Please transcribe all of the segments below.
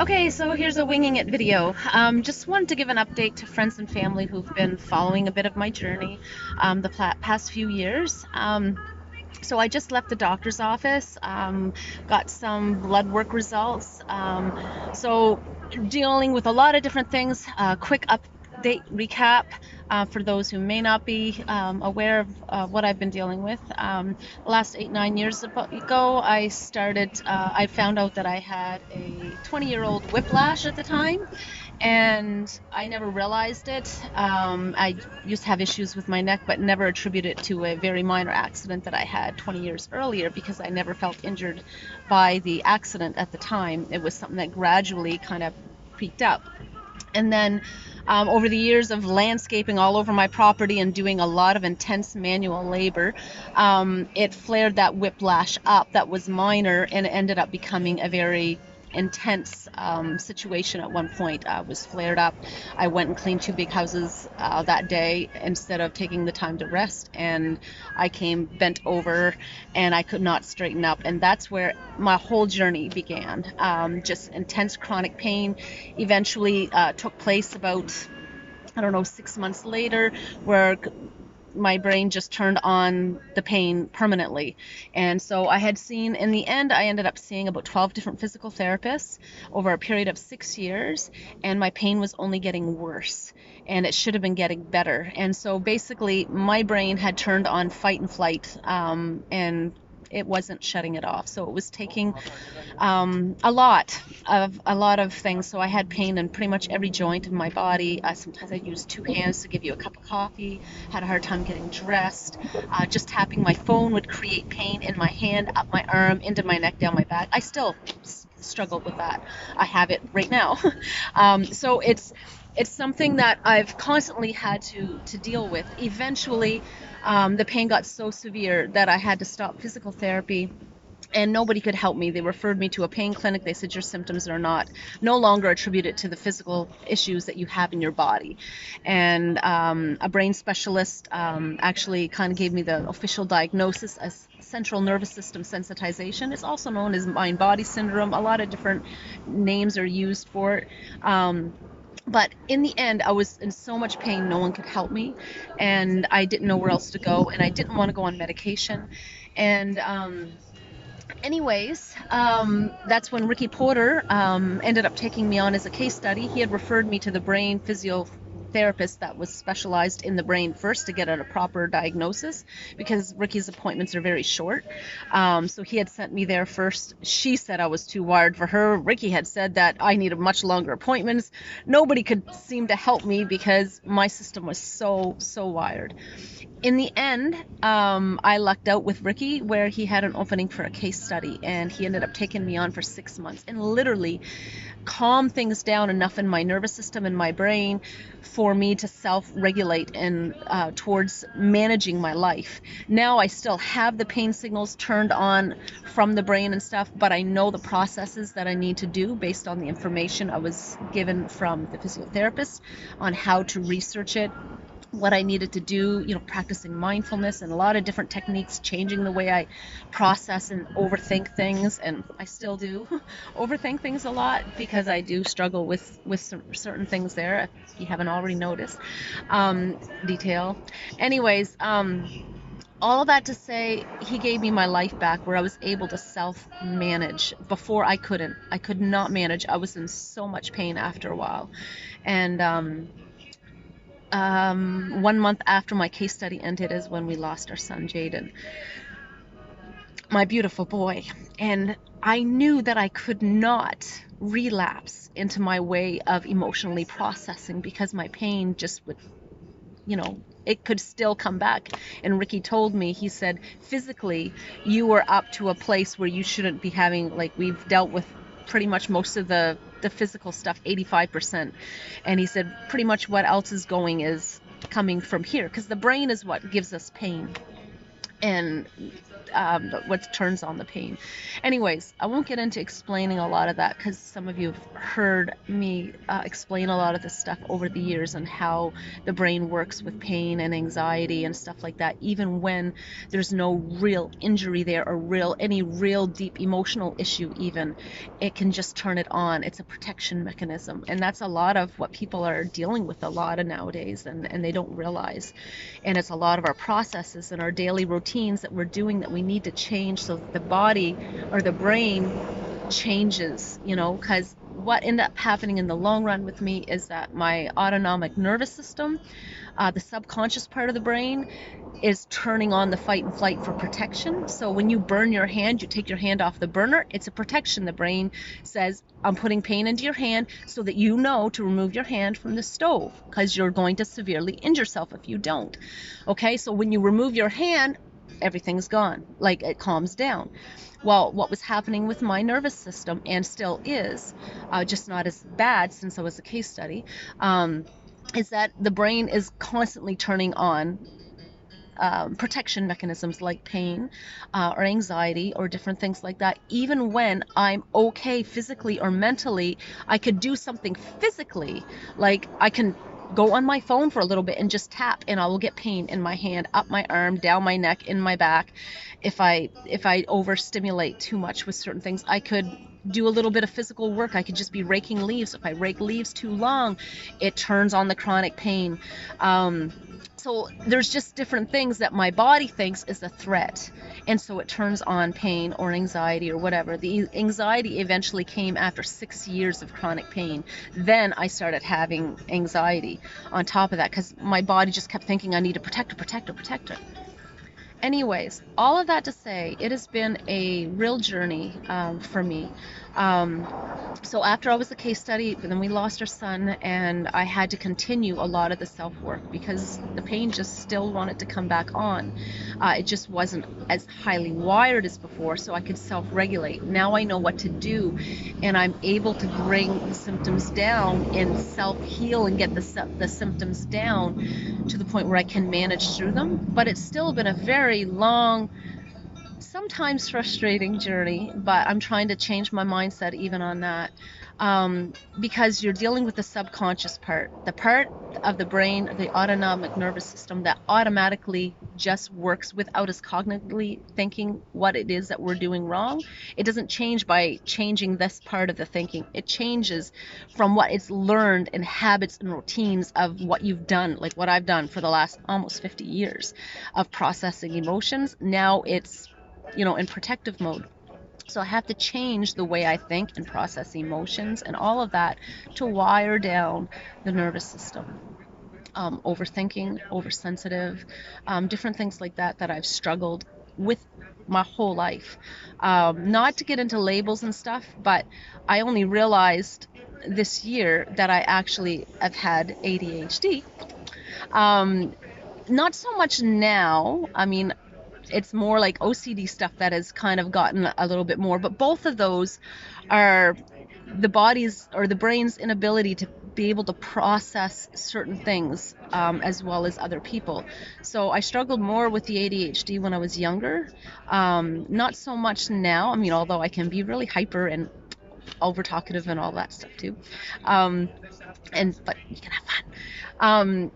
Okay, so here's a winging it video. Just wanted to give an update to friends and family who've been following a bit of my journey the past few years. So I just left the doctor's office, got some blood work results. So dealing with a lot of different things. Quick update recap for those who may not be aware of what I've been dealing with. The last 8, 9 years ago, I found out that I had a 20-year-old whiplash at the time, and I never realized it. I used to have issues with my neck, but never attributed it to a very minor accident that I had 20 years earlier because I never felt injured by the accident at the time. It was something that gradually kind of creaked up. And then over the years of landscaping all over my property and doing a lot of intense manual labor, it flared that whiplash up that was minor, and it ended up becoming a very intense situation at one point. Was flared up. I went and cleaned 2 big houses that day instead of taking the time to rest, and I came bent over and I could not straighten up, and that's where my whole journey began. Just intense chronic pain eventually took place about, I don't know, 6 months later, where my brain just turned on the pain permanently. And so in the end, I ended up seeing about 12 different physical therapists over a period of 6 years, and my pain was only getting worse, and it should have been getting better. And so basically, my brain had turned on fight and flight, and it wasn't shutting it off. So it was taking a lot of things. So I had pain in pretty much every joint of my body. Sometimes I used 2 hands to give you a cup of coffee. Had a hard time getting dressed. Just tapping my phone would create pain in my hand, up my arm, into my neck, down my back. I still struggle with that. I have it right now. So it's something that I've constantly had to deal with. Eventually, the pain got so severe that I had to stop physical therapy, and nobody could help me. They referred me to a pain clinic. They said your symptoms are no longer attributed to the physical issues that you have in your body. And a brain specialist actually kind of gave me the official diagnosis as central nervous system sensitization. It's also known as mind body syndrome. A lot of different names are used for it. But in the end, I was in so much pain, no one could help me, and I didn't know where else to go, and I didn't want to go on medication. And anyways, that's when Ricky Porter ended up taking me on as a case study. He had referred me to the brain physiotherapist that was specialized in the brain first to get a proper diagnosis, because Ricky's appointments are very short. So he had sent me there first. She said I was too wired for her. Ricky had said that I needed much longer appointments. Nobody could seem to help me because my system was so wired. In the end, I lucked out with Ricky, where he had an opening for a case study, and he ended up taking me on for 6 months and literally calmed things down enough in my nervous system and my brain for me to self-regulate and towards managing my life. Now I still have the pain signals turned on from the brain and stuff, but I know the processes that I need to do based on the information I was given from the physiotherapist on how to research it, what I needed to do, practicing mindfulness and a lot of different techniques, changing the way I process and overthink things. And I still do overthink things a lot because I do struggle with certain things there, if you haven't already noticed. Detail. Anyways, all of that to say, he gave me my life back, where I was able to self-manage. Before I could not manage. I was in so much pain after a while. And 1 month after my case study ended is when we lost our son, Jaden, my beautiful boy. And I knew that I could not relapse into my way of emotionally processing, because my pain just would, it could still come back. And Ricky told me, he said, physically, you were up to a place where you shouldn't be having, we've dealt with pretty much most of the physical stuff, 85%. And he said, pretty much what else is coming from here, because the brain is what gives us pain. and what turns on the pain. Anyways, I won't get into explaining a lot of that because some of you have heard me explain a lot of this stuff over the years and how the brain works with pain and anxiety and stuff like that. Even when there's no real injury there or any real deep emotional issue, even it can just turn it on. It's a protection mechanism, and that's a lot of what people are dealing with a lot of nowadays, and they don't realize. And it's a lot of our processes and our daily routines that we're doing that we need to change so that the body or the brain changes, because what ended up happening in the long run with me is that my autonomic nervous system, the subconscious part of the brain, is turning on the fight and flight for protection. So when you burn your hand, you take your hand off the burner, it's a protection. The brain says, I'm putting pain into your hand so that you know to remove your hand from the stove because you're going to severely injure yourself if you don't. Okay, so when you remove your hand, everything's gone, like it calms down. Well, what was happening with my nervous system, and still is, just not as bad since I was a case study, is that the brain is constantly turning on protection mechanisms like pain or anxiety or different things like that. Even when I'm okay physically or mentally, I could do something physically, like I can go on my phone for a little bit and just tap, and I will get pain in my hand, up my arm, down my neck, in my back. If I overstimulate too much with certain things, I could do a little bit of physical work. I could just be raking leaves. If I rake leaves too long, it turns on the chronic pain. So there's just different things that my body thinks is a threat, and so it turns on pain or anxiety or whatever. The anxiety eventually came after 6 years of chronic pain. Then I started having anxiety on top of that because my body just kept thinking I need to protect her. Anyways, all of that to say, it has been a real journey for me. So after I was a case study, then we lost our son, and I had to continue a lot of the self-work because the pain just still wanted to come back on. It just wasn't as highly wired as before, so I could self-regulate. Now I know what to do, and I'm able to bring the symptoms down and self-heal and get the symptoms down to the point where I can manage through them. But it's still been a very long, sometimes frustrating journey, but I'm trying to change my mindset even on that, because you're dealing with the subconscious part, the part of the brain, the autonomic nervous system that automatically just works without us cognitively thinking what it is that we're doing wrong. It doesn't change by changing this part of the thinking. It changes from what it's learned in habits and routines of what you've done, like what I've done for the last almost 50 years of processing emotions. Now it's in protective mode. So I have to change the way I think and process emotions and all of that to wire down the nervous system. Overthinking, oversensitive, different things like that I've struggled with my whole life. Not to get into labels and stuff, but I only realized this year that I actually have had ADHD. Not so much now. I mean, it's more like OCD stuff that has kind of gotten a little bit more, but both of those are the body's or the brain's inability to be able to process certain things, as well as other people. So I struggled more with the ADHD when I was younger, not so much now. I mean, although I can be really hyper and over talkative and all that stuff too, but you can have fun.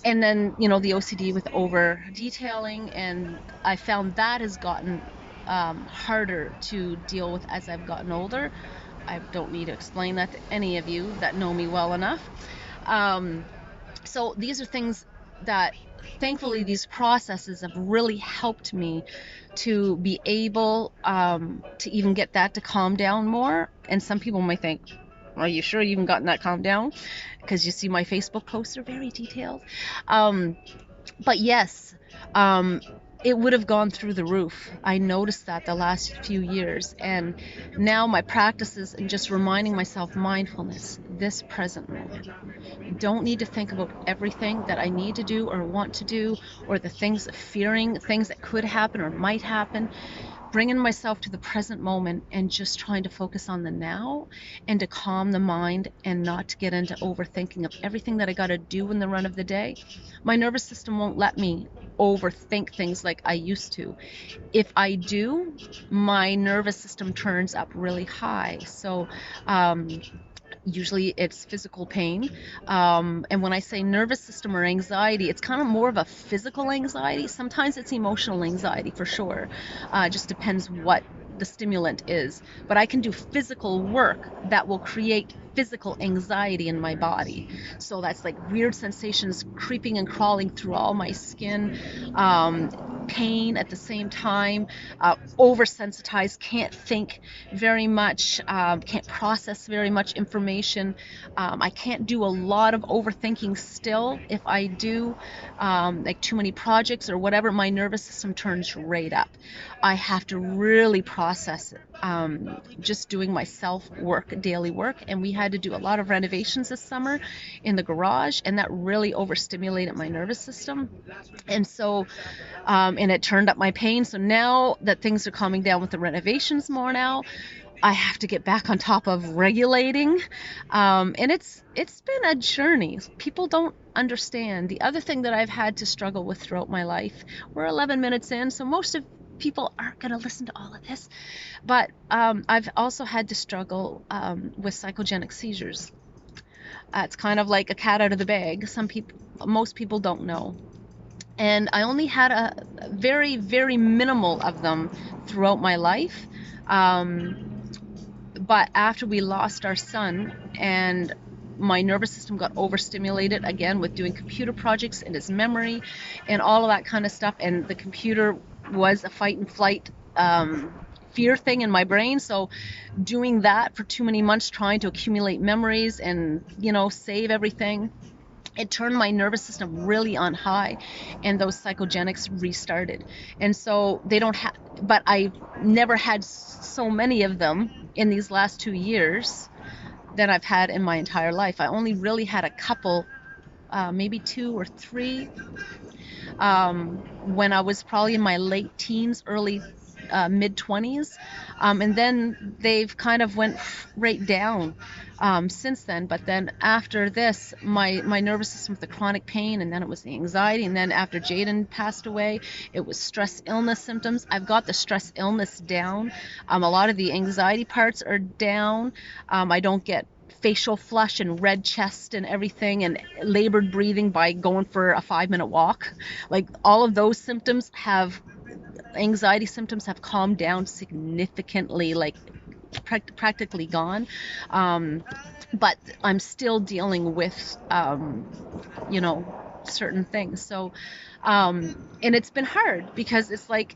And then the OCD with over detailing, and I found that has gotten harder to deal with as I've gotten older. I don't need to explain that to any of you that know me well enough. So these are things that thankfully these processes have really helped me to be able to even get that to calm down more. And some people might think, are you sure you even gotten that calmed down? Because you see my Facebook posts are very detailed. But yes, it would have gone through the roof. I noticed that the last few years, and now my practices and just reminding myself mindfulness, this present moment. Don't need to think about everything that I need to do or want to do, or the things fearing things that could happen or might happen. bringing myself to the present moment and just trying to focus on the now and to calm the mind and not to get into overthinking of everything that I got to do in the run of the day. My nervous system won't let me overthink things like I used to. If I do, my nervous system turns up really high. So usually it's physical pain. And when I say nervous system or anxiety, it's kind of more of a physical anxiety. Sometimes it's emotional anxiety for sure. Just depends what the stimulant is. But I can do physical work that will create physical anxiety in my body. So that's like weird sensations creeping and crawling through all my skin, pain at the same time, oversensitized, can't think very much, can't process very much information. I can't do a lot of overthinking still. If I do, like too many projects or whatever, my nervous system turns right up. I have to really process it. Just doing my self-work, daily work, and we had to do a lot of renovations this summer in the garage, and that really overstimulated my nervous system. And so and it turned up my pain. So now that things are calming down with the renovations more now, I have to get back on top of regulating. And it's been a journey. People don't understand. The other thing that I've had to struggle with throughout my life, we're 11 minutes in, so most of people aren't going to listen to all of this, but I've also had to struggle with psychogenic seizures. It's kind of like a cat out of the bag. Most people don't know. And I only had a very, very minimal of them throughout my life. But after we lost our son and my nervous system got overstimulated again with doing computer projects and his memory and all of that kind of stuff, and the computer was a fight and flight fear thing in my brain. So doing that for too many months, trying to accumulate memories and, save everything, it turned my nervous system really on high, and those psychogenics restarted. And so they don't have, but I never had so many of them in these last 2 years than I've had in my entire life. I only really had a couple, maybe 2 or 3, when I was probably in my late teens, early mid-20s, and then they've kind of went right down since then. But then after this, my nervous system with the chronic pain, and then it was the anxiety, and then after Jaden passed away, it was stress illness symptoms. I've got the stress illness down. A lot of the anxiety parts are down. I don't get facial flush and red chest and everything, and labored breathing by going for a 5-minute walk. Like all of those anxiety symptoms have calmed down significantly, like practically gone. But I'm still dealing with, certain things. So, and it's been hard because it's like,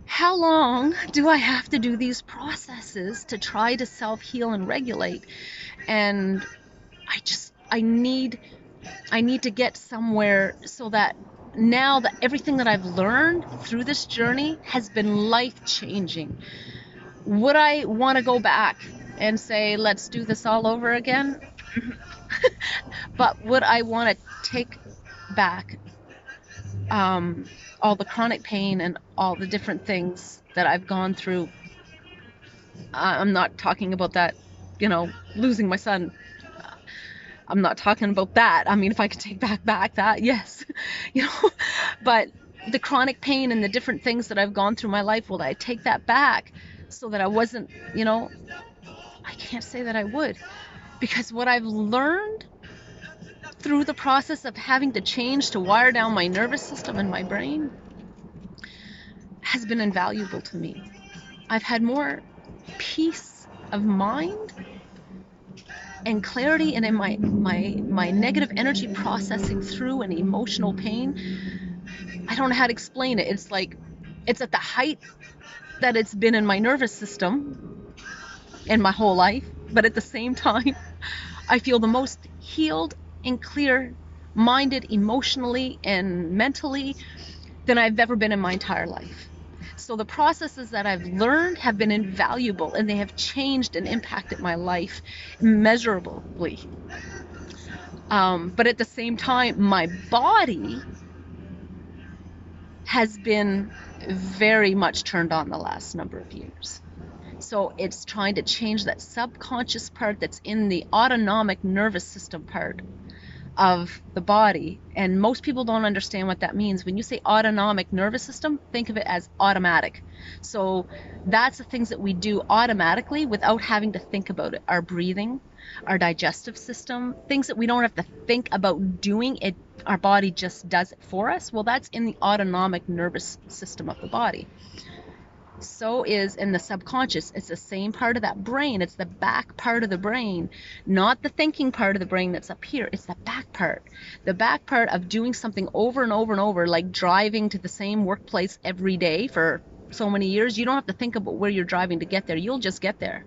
how long do I have to do these processes to try to self-heal and regulate? And I need to get somewhere so that now that everything that I've learned through this journey has been life-changing. Would I want to go back and say, let's do this all over again? But would I want to take back all the chronic pain and all the different things that I've gone through? I'm not talking about that, losing my son. I'm not talking about that. I mean, if I could take back that, yes, but the chronic pain and the different things that I've gone through my life, will I take that back so that I wasn't, I can't say that I would, because what I've learned through the process of having to change to wire down my nervous system and my brain has been invaluable to me. I've had more peace of mind and clarity, and in my negative energy processing through an emotional pain. I don't know how to explain it. It's like it's at the height that it's been in my nervous system in my whole life, but at the same time I feel the most healed and clear minded emotionally and mentally than I've ever been in my entire life. So the processes that I've learned have been invaluable, and they have changed and impacted my life immeasurably. But at the same time, my body has been very much turned on the last number of years. So it's trying to change that subconscious part that's in the autonomic nervous system part of the body. And most people don't understand what that means. When you say autonomic nervous system, think of it as automatic. So that's the things that we do automatically without having to think about it. Our breathing, our digestive system, things that we don't have to think about doing it, our body just does it for us. Well, that's in the autonomic nervous system of the body. So is in the subconscious. It's the same part of that brain. It's the back part of the brain, not the thinking part of the brain that's up here. It's the back part. The back part of doing something over and over and over, like driving to the same workplace every day for so many years. You don't have to think about where you're driving to get there. You'll just get there.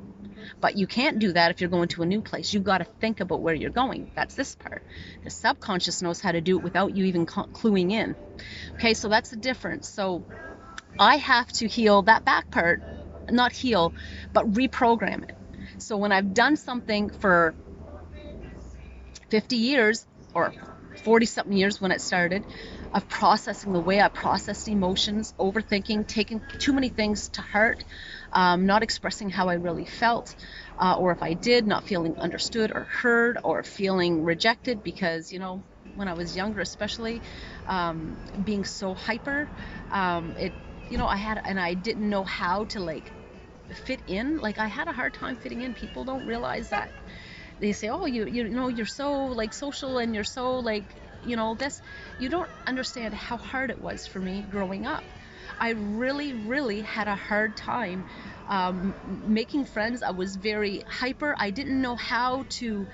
But you can't do that if you're going to a new place. You've got to think about where you're going. That's this part. The subconscious knows how to do it without you even cluing in. Okay, so that's the difference. So I have to heal that back part, not heal, but reprogram it. So when I've done something for 50 years or 40 something years when it started, of processing the way I processed emotions, overthinking, taking too many things to heart, not expressing how I really felt, or if I did, not feeling understood or heard, or feeling rejected because, when I was younger especially, being so hyper, I didn't know how to fit in. I had a hard time fitting in. People don't realize that. They say, oh, you're so social and you're so this. You don't understand how hard it was for me growing up. I really, really had a hard time making friends. I was very hyper. I didn't know how to,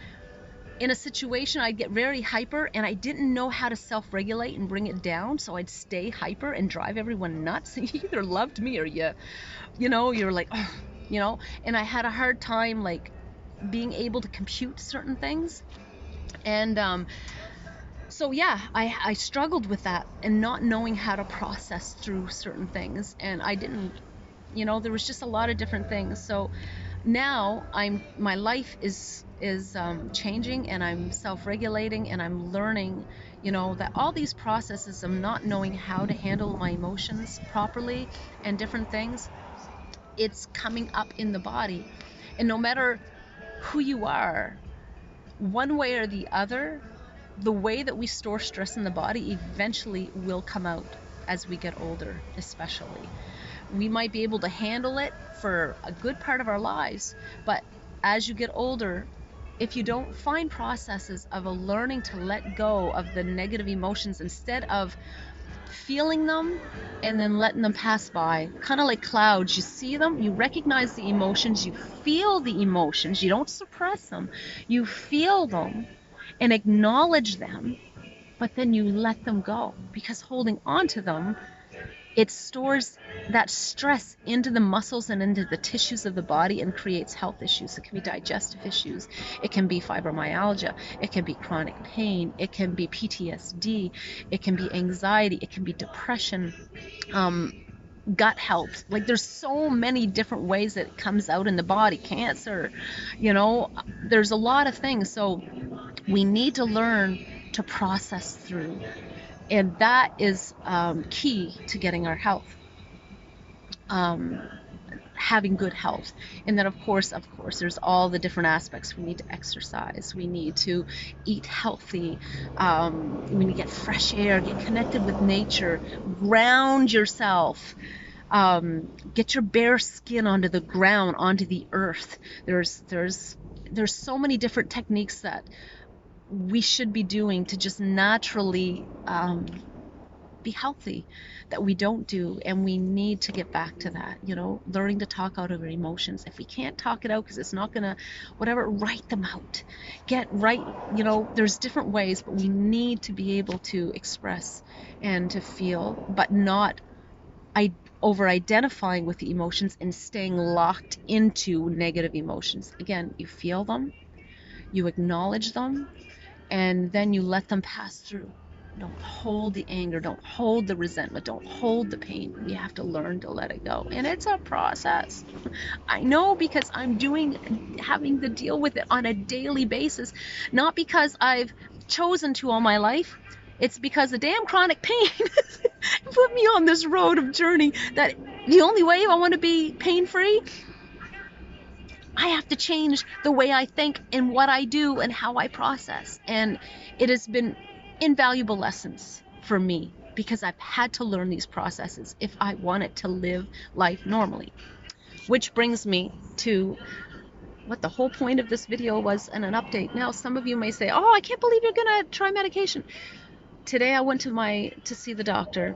in a situation, I'd get very hyper and I didn't know how to self-regulate and bring it down. So I'd stay hyper and drive everyone nuts. You either loved me or you're like, oh, and I had a hard time being able to compute certain things. And so yeah, I struggled with that and not knowing how to process through certain things. And I didn't, there was just a lot of different things. So now my life is changing, and I'm self-regulating, and I'm learning, that all these processes of not knowing how to handle my emotions properly and different things, it's coming up in the body. And no matter who you are, one way or the other, the way that we store stress in the body eventually will come out as we get older, especially. We might be able to handle it for a good part of our lives, but as you get older, if you don't find processes of learning to let go of the negative emotions instead of feeling them and then letting them pass by, kind of like clouds, you see them, you recognize the emotions, you feel the emotions, you don't suppress them, you feel them and acknowledge them, but then you let them go, because holding on to them, it stores that stress into the muscles and into the tissues of the body and creates health issues. It can be digestive issues. It can be fibromyalgia. It can be chronic pain. It can be PTSD. It can be anxiety. It can be depression, gut health. There's so many different ways that it comes out in the body. Cancer, there's a lot of things. So we need to learn to process through. And that is key to getting our health, having good health. And then, of course, there's all the different aspects. We need to exercise. We need to eat healthy. We need to get fresh air, get connected with nature, ground yourself. Get your bare skin onto the ground, onto the earth. There's so many different techniques that we should be doing to just naturally be healthy that we don't do, and we need to get back to that, learning to talk out of our emotions. If we can't talk it out because it's not gonna write them out, get right. There's different ways, but we need to be able to express and to feel, but not over identifying with the emotions and staying locked into negative emotions. Again, you feel them, you acknowledge them, and then you let them pass through. Don't hold the anger, don't hold the resentment, don't hold the pain. We have to learn to let it go. And it's a process. I know, because I'm having to deal with it on a daily basis, not because I've chosen to all my life. It's because the damn chronic pain put me on this road of journey that the only way I want to be pain-free, I have to change the way I think and what I do and how I process. And it has been invaluable lessons for me because I've had to learn these processes if I wanted to live life normally. Which brings me to what the whole point of this video was, and an update. Now, some of you may say, oh, I can't believe you're gonna try medication. Today I went to see the doctor,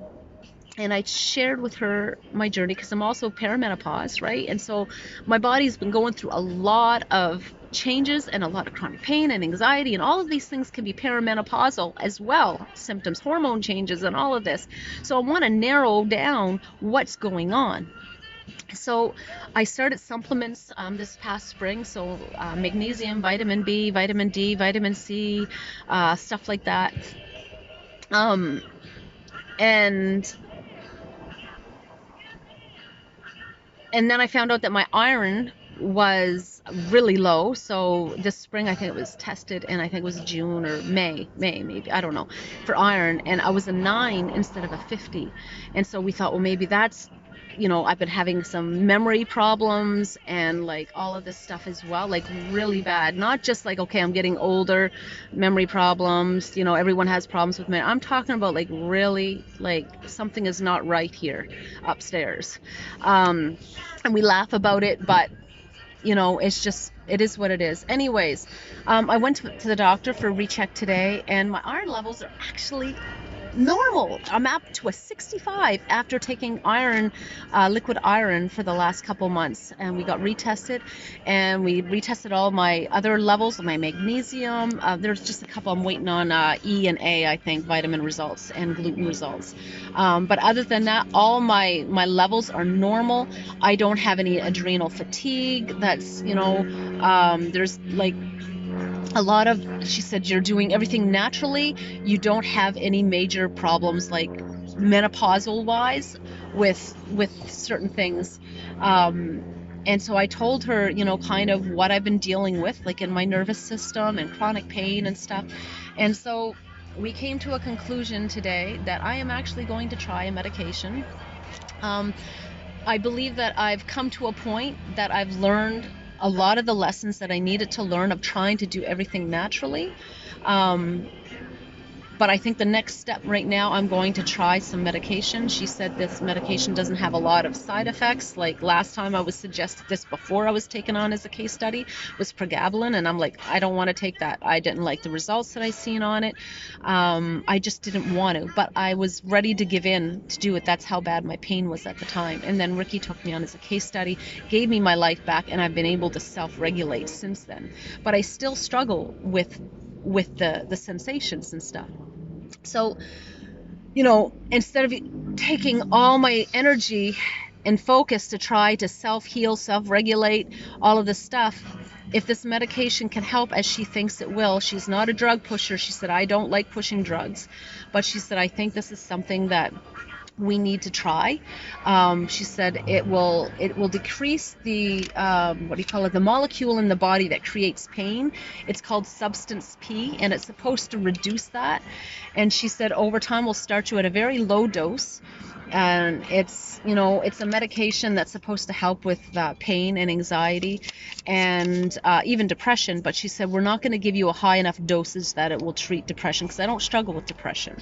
and I shared with her my journey because I'm also perimenopause, right? And so my body's been going through a lot of changes and a lot of chronic pain and anxiety, and all of these things can be perimenopausal as well, symptoms, hormone changes, and all of this. So I want to narrow down what's going on. So I started supplements this past spring, so magnesium, vitamin B, vitamin D, vitamin C, stuff like that. And then I found out that my iron was really low. So this spring, I think it was tested, and I think it was June or May maybe, I don't know, for iron, and I was a 9 instead of a 50. And so we thought, well, maybe that's, I've been having some memory problems and like all of this stuff as well, like really bad. Not just like, okay, I'm getting older, memory problems, everyone has problems with memory. I'm talking about like really, like something is not right here upstairs. And we laugh about it, but it is what it is. Anyways, I went to the doctor for a recheck today, and my iron levels are actually normal. I'm up to a 65 after taking liquid iron for the last couple months, and we got retested, and we retested all my other levels of my magnesium. There's just a couple I'm waiting on, E and A, I think, vitamin results and gluten results. But other than that, all my levels are normal. I don't have any adrenal fatigue. That's, there's like a lot of, she said, you're doing everything naturally. You don't have any major problems like menopausal wise with certain things. And so I told her, kind of what I've been dealing with, like in my nervous system and chronic pain and stuff. And so we came to a conclusion today that I am actually going to try a medication. I believe that I've come to a point that I've learned a lot of the lessons that I needed to learn of trying to do everything naturally. But I think the next step right now, I'm going to try some medication. She said this medication doesn't have a lot of side effects. Like last time I was suggested this before I was taken on as a case study was pregabalin, and I'm like, I don't want to take that. I didn't like the results that I seen on it. I just didn't want to, but I was ready to give in to do it. That's how bad my pain was at the time. And then Ricky took me on as a case study, gave me my life back, and I've been able to self-regulate since then. But I still struggle with the sensations and stuff. So, instead of taking all my energy and focus to try to self-heal, self-regulate, all of this stuff, if this medication can help as she thinks it will. She's not a drug pusher. She said, I don't like pushing drugs, but she said, I think this is something that we need to try. She said it will decrease the the molecule in the body that creates pain. It's called substance P, and it's supposed to reduce that. And she said over time we'll start you at a very low dose, and it's a medication that's supposed to help with pain and anxiety and even depression. But she said we're not going to give you a high enough dosage that it will treat depression, because I don't struggle with depression.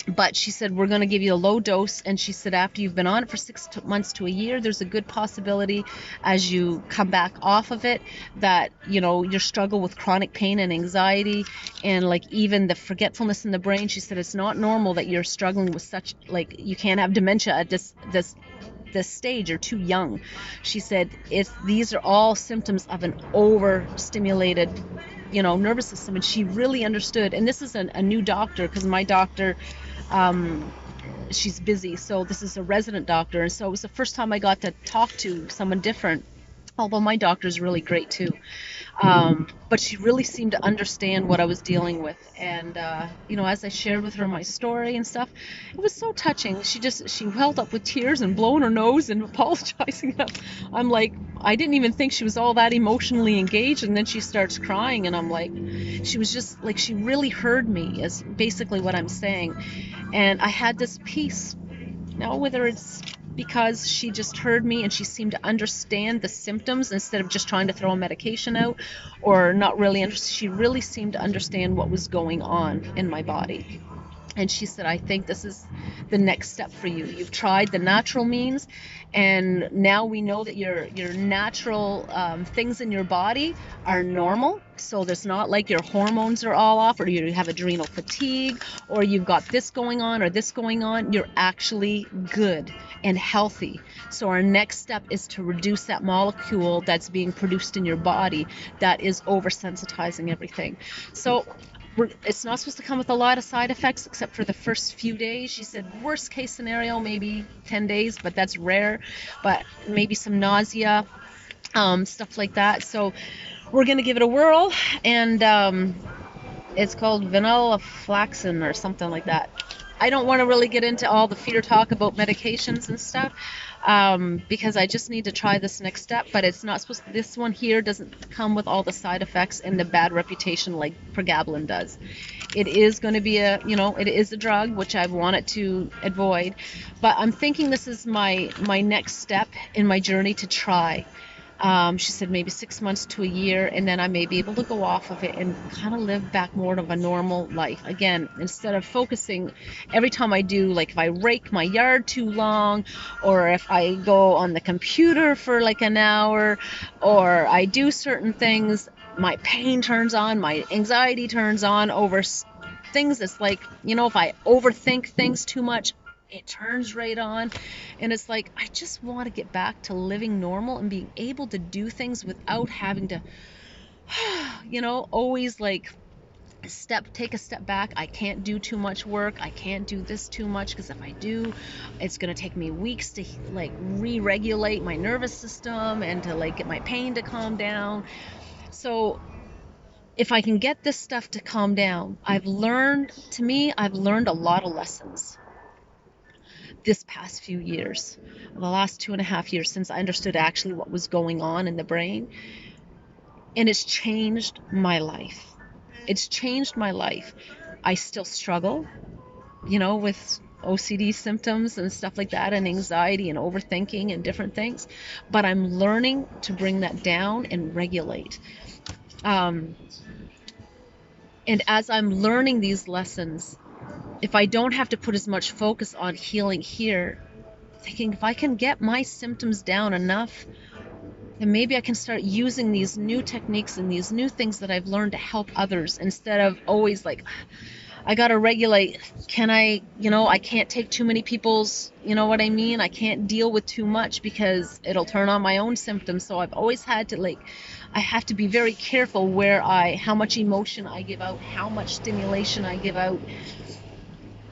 But she said, we're going to give you a low dose. And she said, after you've been on it for 6 months to a year, there's a good possibility as you come back off of it that, your struggle with chronic pain and anxiety and like even the forgetfulness in the brain. She said, it's not normal that you're struggling with such, like, you can't have dementia at this stage. You're too young. She said, these are all symptoms of an overstimulated nervous system. And she really understood. And this is a new doctor, because my doctor, she's busy, so this is a resident doctor, and so it was the first time I got to talk to someone different, although my doctor is really great too. But she really seemed to understand what I was dealing with. And, as I shared with her my story and stuff, it was so touching. She held up with tears and blowing her nose and apologizing. I'm like, I didn't even think she was all that emotionally engaged. And then she starts crying, and I'm like, she was just like, she really heard me, is basically what I'm saying. And I had this peace. Now, whether it's because she just heard me and she seemed to understand the symptoms instead of just trying to throw a medication out, or not really interested, she really seemed to understand what was going on in my body. And she said, I think this is the next step for you. You've tried the natural means, and now we know that your natural things in your body are normal. So there's not like your hormones are all off, or you have adrenal fatigue, or you've got this going on or this going on. You're actually good and healthy. So our next step is to reduce that molecule that's being produced in your body that is oversensitizing everything. So it's not supposed to come with a lot of side effects except for the first few days. She said worst case scenario, maybe 10 days, but that's rare. But maybe some nausea, stuff like that. So we're going to give it a whirl. And it's called vanilla flaxen or something like that. I don't want to really get into all the feeder talk about medications and stuff, because I just need to try this next step. But it's not supposed to, this one here doesn't come with all the side effects and the bad reputation like pregabalin does. It is going to be it is a drug, which I wanted to avoid. But I'm thinking this is my next step in my journey to try. She said maybe 6 months to a year, and then I may be able to go off of it and kind of live back more of a normal life. Again, instead of focusing every time I do, like if I rake my yard too long, or if I go on the computer for like an hour, or I do certain things, my pain turns on, my anxiety turns on over things. It's like, if I overthink things too much, it turns right on. And it's like, I just want to get back to living normal and being able to do things without having to always like take a step back. I can't do too much work. I can't do this too much, because if I do, it's going to take me weeks to like re-regulate my nervous system and to like get my pain to calm down. So if I can get this stuff to calm down, I've learned a lot of lessons this past few years, the last 2.5 years, since I understood actually what was going on in the brain. And it's changed my life. It's changed my life. I still struggle, with OCD symptoms and stuff like that, and anxiety and overthinking and different things. But I'm learning to bring that down and regulate. And as I'm learning these lessons, if I don't have to put as much focus on healing here, thinking if I can get my symptoms down enough, then maybe I can start using these new techniques and these new things that I've learned to help others, instead of always like, I got to regulate. I can't take too many people's, what I mean? I can't deal with too much because it'll turn on my own symptoms. So I've always had to I have to be very careful how much emotion I give out, how much stimulation I give out.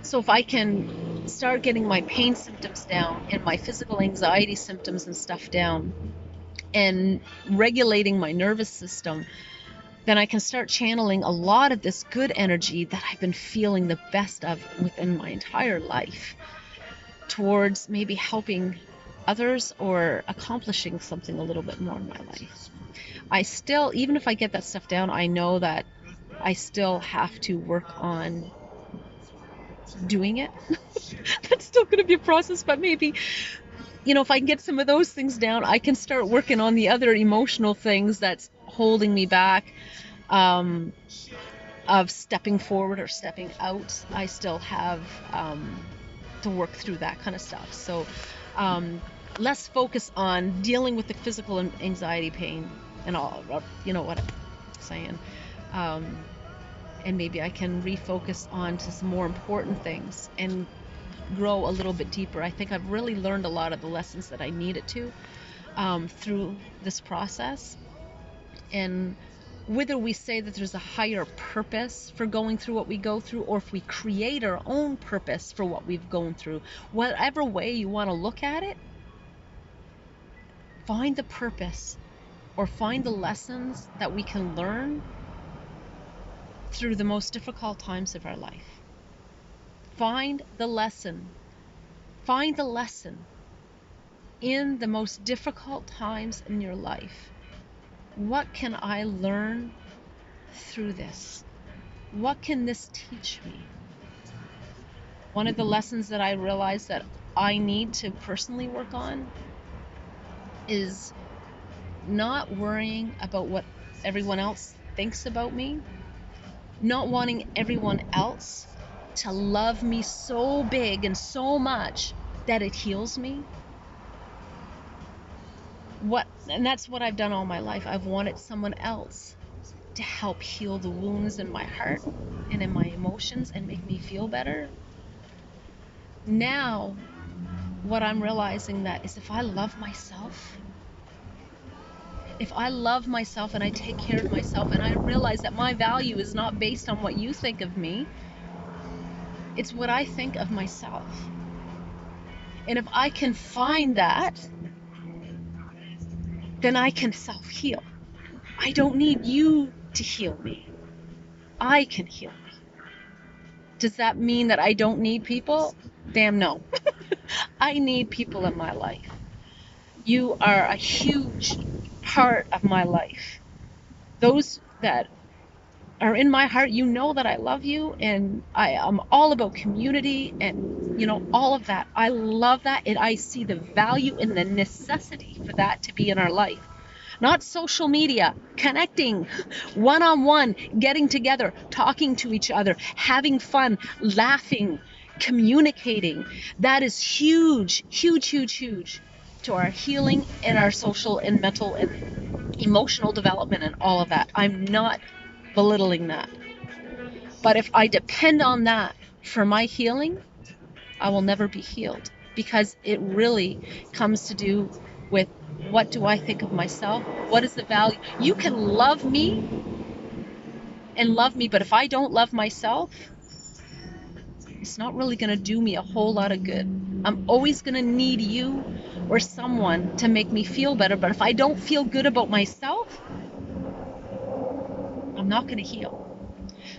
So if I can start getting my pain symptoms down and my physical anxiety symptoms and stuff down, and regulating my nervous system, then I can start channeling a lot of this good energy that I've been feeling the best of within my entire life towards maybe helping others or accomplishing something a little bit more in my life. I still, even if I get that stuff down, I know that I still have to work on doing it. That's still going to be a process, but maybe, if I can get some of those things down, I can start working on the other emotional things that's holding me back, of stepping forward or stepping out. I still have to work through that kind of stuff. So less focus on dealing with the physical and anxiety pain and all, what I'm saying. And maybe I can refocus on to some more important things and grow a little bit deeper. I think I've really learned a lot of the lessons that I needed to through this process. And whether we say that there's a higher purpose for going through what we go through, or if we create our own purpose for what we've gone through, whatever way you want to look at it, find the purpose or find the lessons that we can learn through the most difficult times of our life. Find the lesson. Find the lesson in the most difficult times in your life. What can I learn through this? What can this teach me? One of the lessons that I realized that I need to personally work on is not worrying about what everyone else thinks about me, not wanting everyone else to love me so big and so much that it heals me. And that's what I've done all my life. I've wanted someone else to help heal the wounds in my heart and in my emotions and make me feel better. Now, what I'm realizing that is if I love myself and I take care of myself and I realize that my value is not based on what you think of me, it's what I think of myself. And if I can find that, then I can self-heal. I don't need you to heal me. I can heal me. Does that mean that I don't need people? Damn no. I need people in my life. You are a huge part of my life. Those that are in my heart, you know that I love you, and I am all about community and, all of that. I love that, and I see the value and the necessity for that to be in our life. Not social media, connecting, one-on-one, getting together, talking to each other, having fun, laughing, communicating. That is huge, huge, huge, huge to our healing and our social and mental and emotional development and all of that. I'm not belittling that. But if I depend on that for my healing, I will never be healed, because it really comes to do with what do I think of myself? What is the value? You can love me, but if I don't love myself, it's not really going to do me a whole lot of good. I'm always going to need you or someone to make me feel better, but if I don't feel good about myself, I'm not going to heal.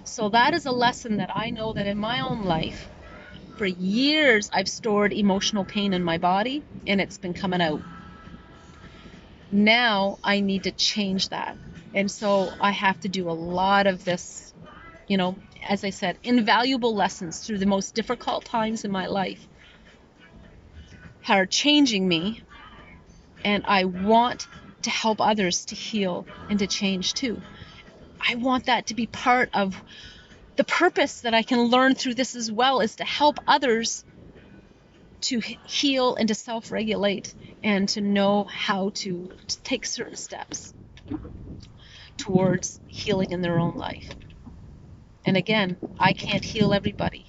So that is a lesson that I know that in my own life, for years, I've stored emotional pain in my body, and it's been coming out. Now I need to change that. And so I have to do a lot of this, as I said, invaluable lessons through the most difficult times in my life are changing me. And I want to help others to heal and to change too. I want that to be part of the purpose that I can learn through this as well, is to help others to heal and to self-regulate and to know how to take certain steps towards healing in their own life. And again, I can't heal everybody.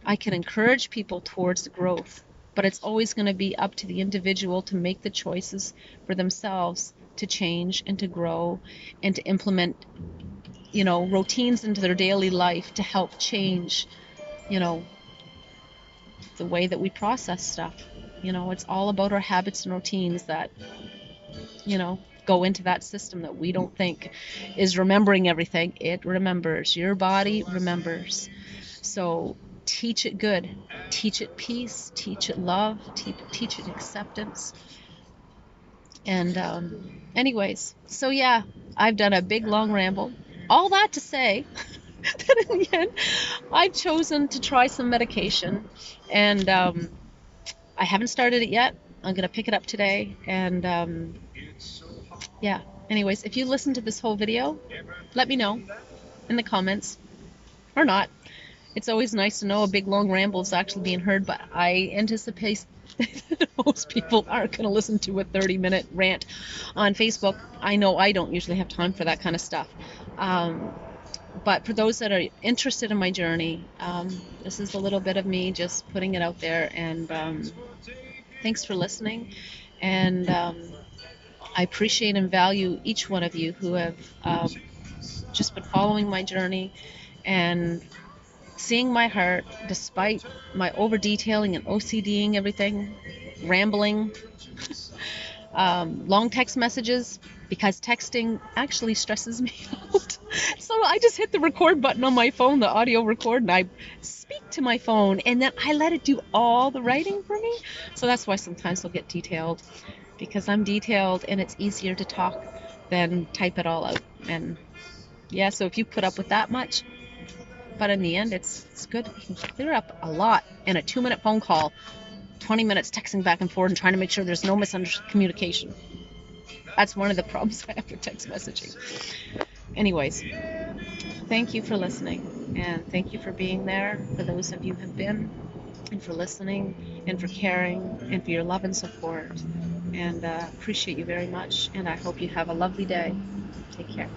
I can encourage people towards growth, but it's always going to be up to the individual to make the choices for themselves to change and to grow and to implement, routines into their daily life to help change, the way that we process stuff. It's all about our habits and routines that, go into that system that we don't think is remembering everything. It remembers. Your body remembers. So teach it good. Teach it peace. Teach it love. Teach it acceptance. And anyways, so yeah, I've done a big, long ramble. All that to say that in the end, I've chosen to try some medication. And I haven't started it yet. I'm going to pick it up today. And yeah, anyways, if you listen to this whole video, let me know in the comments, or not. It's always nice to know a big long ramble is actually being heard, but I anticipate that most people aren't going to listen to a 30-minute rant on Facebook. I know I don't usually have time for that kind of stuff. But for those that are interested in my journey, this is a little bit of me just putting it out there. And thanks for listening. And I appreciate and value each one of you who have just been following my journey and seeing my heart, despite my over-detailing and OCDing everything, rambling, long text messages, because texting actually stresses me out. So I just hit the record button on my phone, the audio record, and I speak to my phone, and then I let it do all the writing for me. So that's why sometimes I'll get detailed, because I'm detailed and it's easier to talk than type it all out. And yeah, so if you put up with that much, but in the end, it's good. You can clear up a lot in a 2-minute phone call, 20 minutes texting back and forth and trying to make sure there's no miscommunication. That's one of the problems I have with text messaging. Anyways, thank you for listening, and thank you for being there, for those of you who have been, and for listening, and for caring, and for your love and support. And appreciate you very much, and I hope you have a lovely day. Take care.